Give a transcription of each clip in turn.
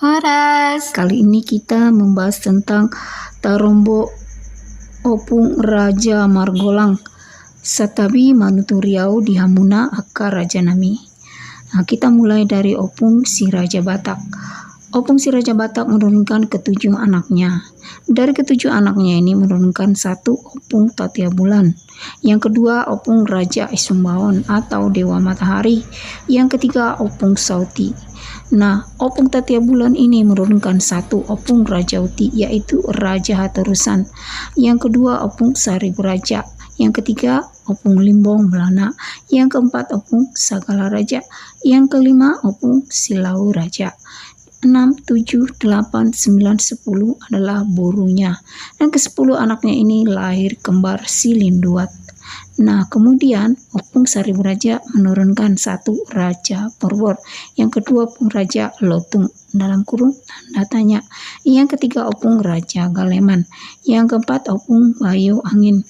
Horas. Kali ini kita membahas tentang Tarombo Opung Raja Margolang Satabi Manutu Riau di Hamuna Aka Raja Nami. Nah, kita mulai dari Opung si Raja Batak. Opung si Raja Batak menurunkan ketujuh anaknya. Dari ketujuh anaknya ini menurunkan satu Opung Tatia Bulan. Yang kedua Opung Raja Isumbaon atau Dewa Matahari. Yang ketiga Opung Sauti. Nah, Opung Tatia Bulan ini menurunkan satu Opung Raja Uti, yaitu Raja Hatarusan. Yang kedua Opung Saribu Raja. Yang ketiga Opung Limbong Melana. Yang keempat Opung Sagala Raja. Yang kelima Opung Silau Raja. 6, 7, 8, 9, 10 adalah borunya. Dan ke-10 anaknya ini lahir kembar Silinduat. Nah, kemudian Opung Saribu Raja menurunkan satu Raja Porbor. Yang kedua Opung Raja Lotung dalam kurung tanda tanya. Yang ketiga Opung Raja Galeman. Yang keempat Opung Bayo Angin.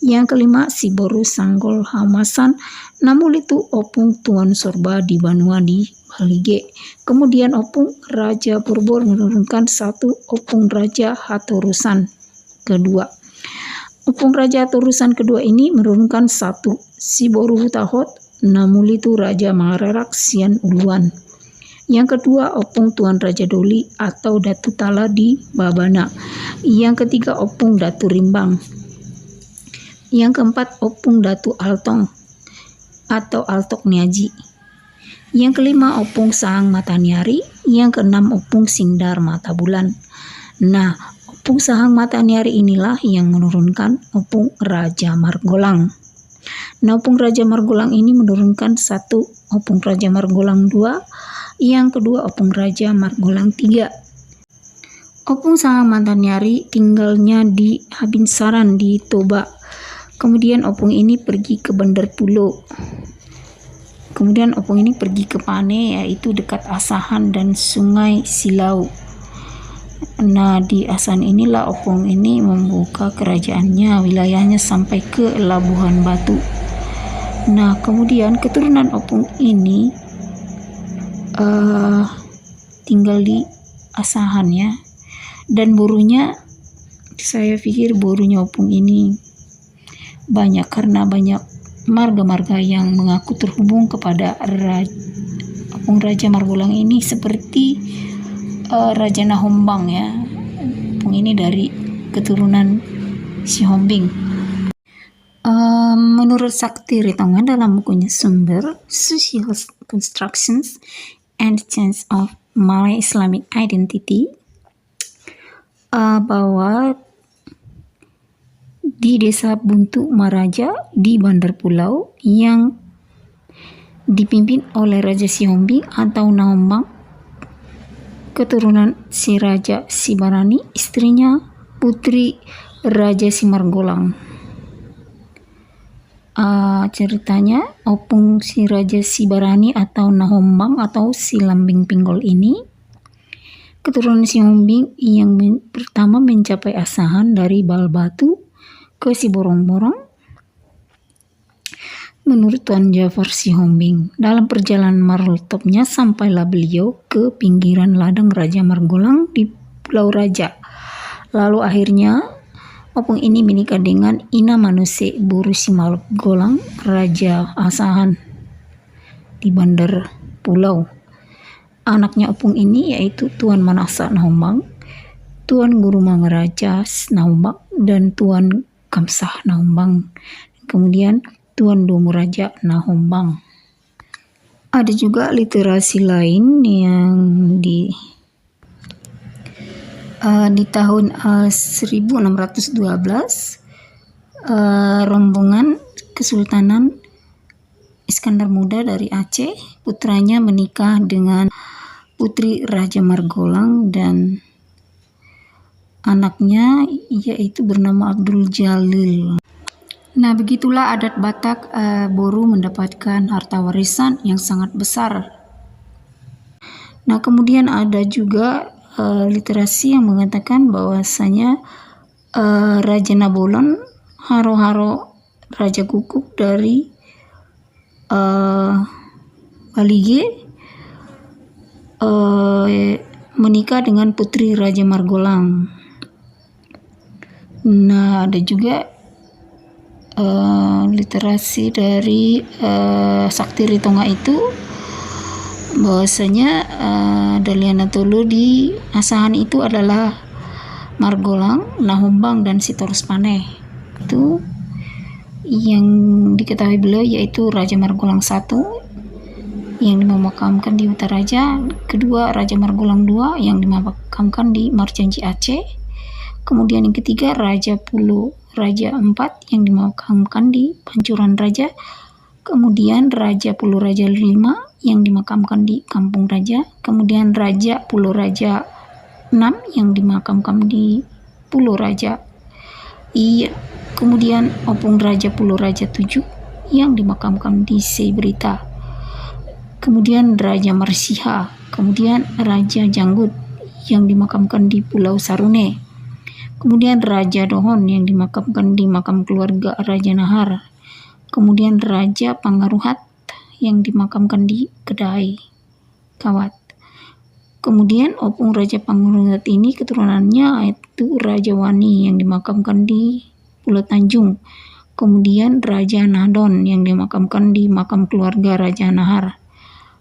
Yang kelima Siboru Sanggol Hamasan. Namun itu Opung Tuan Sorba di Banua di Balige. Kemudian Opung Raja Porbor menurunkan satu Opung Raja Hatorusan kedua. Opung Raja Hatorusan kedua ini menurunkan satu Siboru Hutahot. Namun itu Raja Mangarerak Sian Uluan. Yang kedua Opung Tuan Raja Doli atau Datu Tala di Babana. Yang ketiga Opung Datu Rimbang. Yang keempat Opung Datu Altong atau Altok Niaji. Yang kelima Opung Sahang Mataniari. Yang keenam Opung Sindar Mata Bulan. Nah, Opung Sahang Mataniari inilah yang menurunkan Opung Raja Margolang. Nah, Opung Raja Margolang ini menurunkan satu Opung Raja Margolang 2. Yang kedua Opung Raja Margolang 3. Opung Sahang Mataniari tinggalnya di Habinsaran di Toba. Kemudian Opung ini pergi ke Bandar Pulo. Kemudian Opung ini pergi ke Pane, yaitu dekat Asahan dan Sungai Silau. Nah, di Asahan inilah Opung ini membuka kerajaannya, wilayahnya sampai ke Labuhan Batu. Nah, kemudian keturunan Opung ini tinggal di Asahan ya. Dan borunya, saya pikir borunya Opung ini banyak karena banyak marga-marga yang mengaku terhubung kepada Opung Raja Margolang ini seperti Raja Nahombang ya. Opung ini dari keturunan si Hombing. Menurut Sakti Ritongan dalam bukunya Sumber Social Constructions and Change of Malay Islamic Identity, bahwa di desa Buntu Maraja di Bandar Pulau yang dipimpin oleh Raja Sihombing atau Nahombang, keturunan si Raja Sibarani, istrinya putri Raja Simargolang. Ceritanya Opung si Raja Sibarani atau Nahombang atau si Lambing Pinggol ini keturunan Sihombing yang pertama mencapai Asahan dari Balbatu ke Siborong-borong menurut Tuan Jafar Sihombing. Dalam perjalanan marultopnya sampailah beliau ke pinggiran ladang Raja Margolang di Pulau Raja. Lalu akhirnya Opung ini menikah dengan Ina Manuse Buru Simargolang, Raja Asahan di Bandar Pulau. Anaknya Opung ini yaitu Tuan Manasa Nahombang, Tuan Guru Mangaraja Nahombang, dan Tuan Kamsah Nahombang. Kemudian Tuan Domu Raja Nahombang. Ada juga literasi lain yang di tahun 1612 rombongan Kesultanan Iskandar Muda dari Aceh, putranya menikah dengan putri Raja Margolang dan anaknya yaitu bernama Abdul Jalil. Nah, begitulah adat Batak. Boru mendapatkan harta warisan yang sangat besar. Nah, kemudian ada juga literasi yang mengatakan bahwasanya Raja Nabolon haro-haro Raja Guguk dari Balige menikah dengan putri Raja Margolang. Nah, ada juga literasi dari Sakti Ritonga itu bahwasanya Daliana Tolu di Asahan itu adalah Margolang, Nahumbang, dan Sitorus Paneh. Itu yang diketahui beliau yaitu Raja Margolang I yang dimemakamkan di Utaraja, kedua Raja Margolang II yang dimemakamkan di Marjanji Aceh, kemudian yang ketiga Raja Pulo Raja IV yang dimakamkan di Pancuran Raja, kemudian Raja Pulo Raja V yang dimakamkan di Kampung Raja, kemudian Raja Pulo Raja VI yang dimakamkan di Pulo Raja, kemudian Opung Raja Pulo Raja VII yang dimakamkan di Seiberita, kemudian Raja Marsiha, kemudian Raja Janggut yang dimakamkan di Pulau Sarune, kemudian Raja Dohon yang dimakamkan di makam keluarga Raja Nahar, kemudian Raja Pangaruhat yang dimakamkan di Kedai Kawat. Kemudian Opung Raja Pangaruhat ini keturunannya yaitu Raja Wani yang dimakamkan di Pulau Tanjung, kemudian Raja Nahdon yang dimakamkan di makam keluarga Raja Nahar,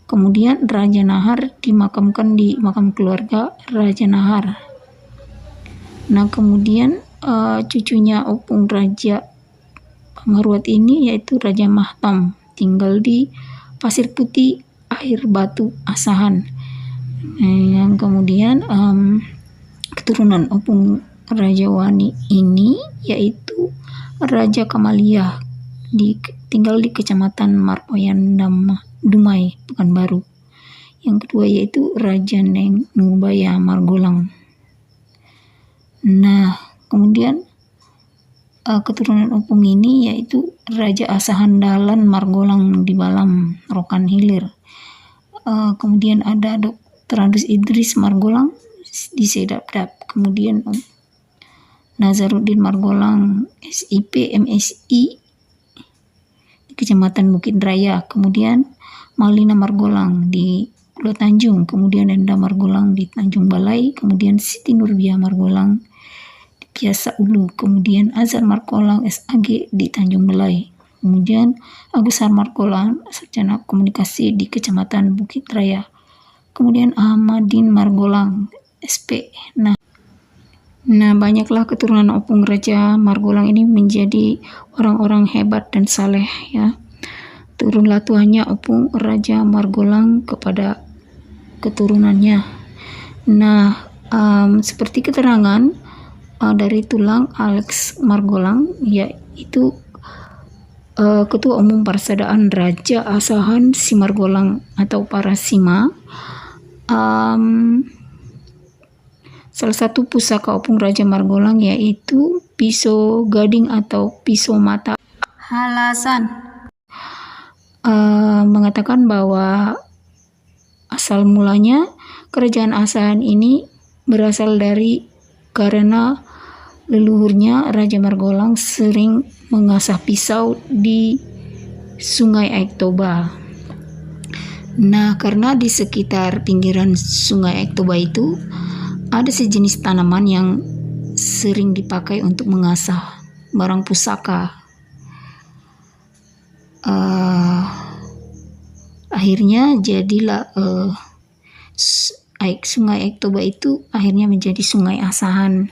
kemudian Raja Nahar dimakamkan di makam keluarga Raja Nahar. Nah, kemudian cucunya Opung Raja Pangaruhat ini yaitu Raja Mahtom, tinggal di Pasir Putih Air Batu Asahan. Yang kemudian keturunan Opung Raja Wani ini yaitu Raja Kamalia, tinggal di Kecamatan Marpoyan Dumai, Pekanbaru. Yang kedua yaitu Raja Neng Nurbaya Margolang. Nah, kemudian keturunan Opung ini yaitu Raja Asahan Dalan Margolang di Balam, Rokan Hilir. Kemudian ada Dr. Andus Idris Margolang di Sedapdap, kemudian Nazaruddin Margolang SIP MSI di Kecamatan Bukit Raya, kemudian Malina Margolang di Pulau Tanjung, kemudian Enda Margolang di Tanjung Balai, kemudian Siti Nurbia Margolang di Kiasa Ulu, kemudian Azhar Margolang SAG di Tanjung Balai, kemudian Agus Margolang Sarjana Komunikasi di Kecamatan Bukit Raya, kemudian Ahmadin Margolang SP. Nah, banyaklah keturunan Opung Raja Margolang ini menjadi orang-orang hebat dan saleh ya. Turunlah tuannya Opung Raja Margolang kepada keturunannya. Nah, seperti keterangan dari tulang Alex Margolang, yaitu Ketua Umum Persaudaraan Raja Asahan Simargolang atau Parasima. Salah satu pusaka Opung Raja Margolang yaitu pisau gading atau pisau mata. Halasan mengatakan bahwa asal mulanya kerajaan Asahan ini berasal dari karena leluhurnya Raja Margolang sering mengasah pisau di Sungai Aik Toba. Nah, karena di sekitar pinggiran Sungai Aik Toba itu ada sejenis tanaman yang sering dipakai untuk mengasah barang pusaka. Akhirnya jadilah Sungai Aik Toba itu akhirnya menjadi Sungai Asahan.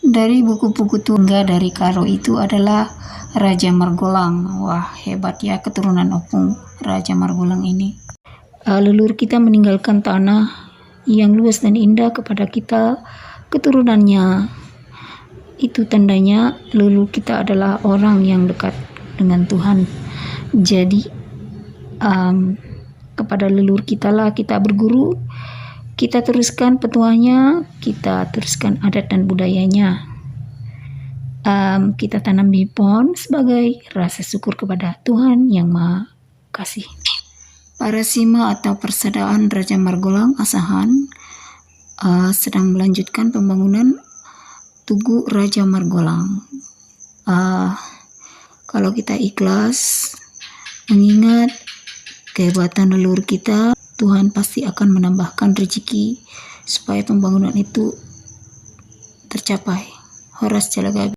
Dari buku-buku tungga dari Karo itu adalah Raja Margolang. Wah, hebat ya keturunan Opung Raja Margolang ini. Leluhur kita meninggalkan tanah yang luas dan indah kepada kita keturunannya. Itu tandanya leluhur kita adalah orang yang dekat dengan Tuhan. Jadi kepada leluhur kita lah kita berguru, kita teruskan petuahnya, kita teruskan adat dan budayanya. Kita tanam di pohon sebagai rasa syukur kepada Tuhan yang Maha Kasih. Parasima atau Persaudaraan Raja Margolang Asahan sedang melanjutkan pembangunan Tugu Raja Margolang. Kalau kita ikhlas mengingat kehebatan leluhur kita, Tuhan pasti akan menambahkan rezeki supaya pembangunan itu tercapai. Horas Jalagabi.